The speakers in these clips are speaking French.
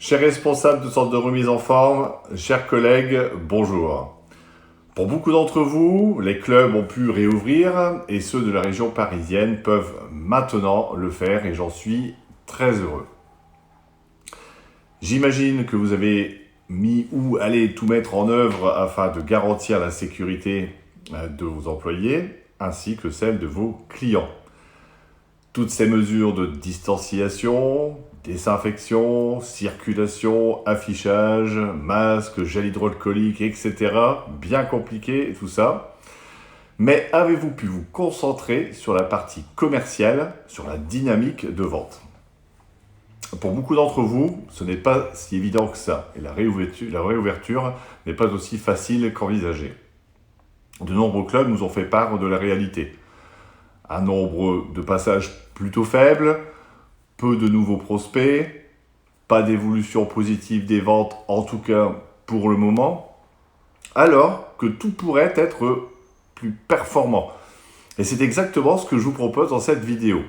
Chers responsables de centre de remise en forme, chers collègues, bonjour. Pour beaucoup d'entre vous, les clubs ont pu réouvrir et ceux de la région parisienne peuvent maintenant le faire et j'en suis très heureux. J'imagine que vous avez mis ou allez tout mettre en œuvre afin de garantir la sécurité de vos employés ainsi que celle de vos clients. Toutes ces mesures de distanciation, désinfection, circulation, affichage, masque, gel hydroalcoolique, etc. Bien compliqué tout ça. Mais avez-vous pu vous concentrer sur la partie commerciale, sur la dynamique de vente? Pour beaucoup d'entre vous, ce n'est pas si évident que ça. Et la réouverture n'est pas aussi facile qu'envisagé. De nombreux clubs nous ont fait part de la réalité. Un nombre de passages plutôt faible, peu de nouveaux prospects, pas d'évolution positive des ventes, en tout cas pour le moment, alors que tout pourrait être plus performant. Et c'est exactement ce que je vous propose dans cette vidéo.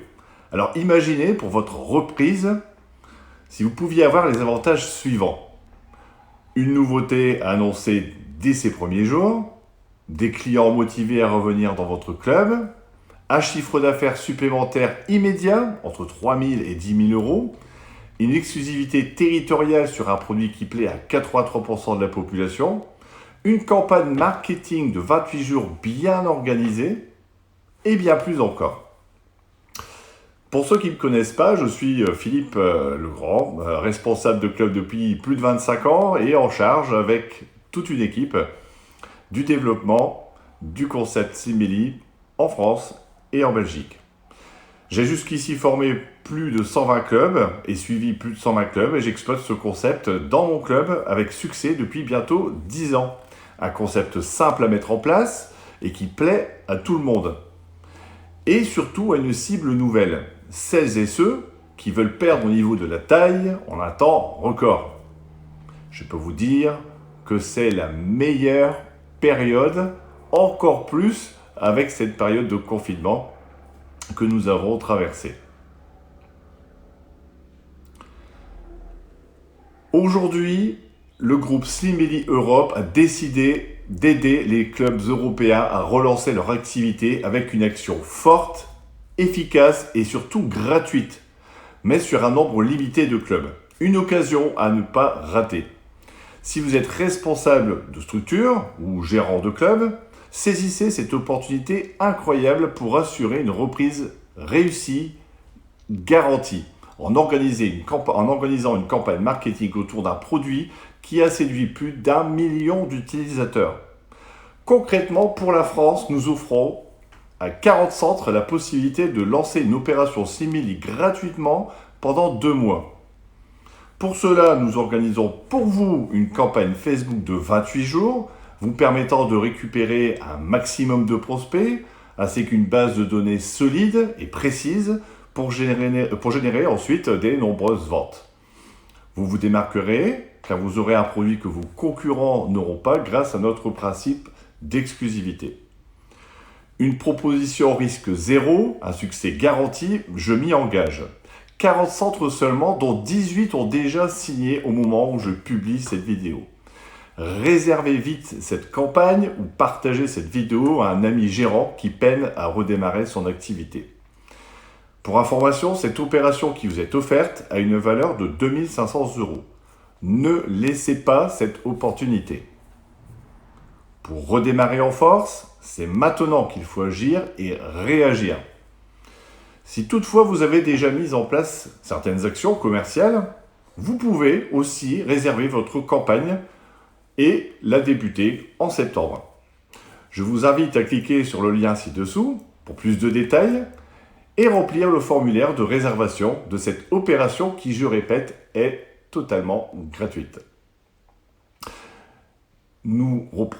Alors imaginez pour votre reprise, si vous pouviez avoir les avantages suivants. Une nouveauté annoncée dès ses premiers jours, des clients motivés à revenir dans votre club, un chiffre d'affaires supplémentaire immédiat, entre 3 000 et 10 000 euros, une exclusivité territoriale sur un produit qui plaît à 83% de la population, une campagne marketing de 28 jours bien organisée, et bien plus encore. Pour ceux qui ne me connaissent pas, je suis Philippe Legrand, responsable de club depuis plus de 25 ans et en charge avec toute une équipe du développement du concept Simili en France et en Belgique. J'ai jusqu'ici formé plus de 120 clubs et suivi plus de 120 clubs et j'exploite ce concept dans mon club avec succès depuis bientôt 10 ans. Un concept simple à mettre en place et qui plaît à tout le monde. Et surtout à une cible nouvelle, celles et ceux qui veulent perdre au niveau de la taille en un temps record. Je peux vous dire que c'est la meilleure période, encore plus avec cette période de confinement que nous avons traversée. Aujourd'hui, le groupe Slimeli Europe a décidé d'aider les clubs européens à relancer leur activité avec une action forte, efficace et surtout gratuite, mais sur un nombre limité de clubs. Une occasion à ne pas rater. Si vous êtes responsable de structure ou gérant de club, saisissez cette opportunité incroyable pour assurer une reprise réussie, garantie, en organisant une campagne marketing autour d'un produit qui a séduit plus d'1 million d'utilisateurs. Concrètement, pour la France, nous offrons à 40 centres la possibilité de lancer une opération Simili gratuitement pendant 2 mois. Pour cela, nous organisons pour vous une campagne Facebook de 28 jours, vous permettant de récupérer un maximum de prospects, ainsi qu'une base de données solide et précise pour générer ensuite des nombreuses ventes. Vous vous démarquerez car vous aurez un produit que vos concurrents n'auront pas grâce à notre principe d'exclusivité. Une proposition risque zéro, un succès garanti, je m'y engage. 40 centres seulement, dont 18 ont déjà signé au moment où je publie cette vidéo. Réservez vite cette campagne ou partagez cette vidéo à un ami gérant qui peine à redémarrer son activité. Pour information, cette opération qui vous est offerte a une valeur de 2 500 euros. Ne laissez pas cette opportunité. Pour redémarrer en force, c'est maintenant qu'il faut agir et réagir. Si toutefois vous avez déjà mis en place certaines actions commerciales, vous pouvez aussi réserver votre campagne et la débuter en septembre. Je vous invite à cliquer sur le lien ci-dessous pour plus de détails et remplir le formulaire de réservation de cette opération qui, je répète, est totalement gratuite. Nous vous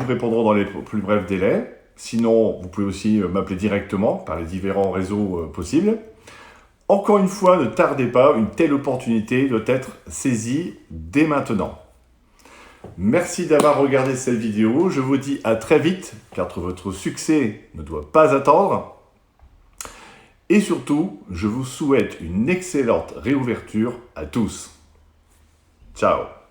répondrons dans les plus brefs délais. Sinon, vous pouvez aussi m'appeler directement par les différents réseaux possibles. Encore une fois, ne tardez pas, une telle opportunité doit être saisie dès maintenant. Merci d'avoir regardé cette vidéo. Je vous dis à très vite, car votre succès ne doit pas attendre. Et surtout, je vous souhaite une excellente réouverture à tous. Ciao.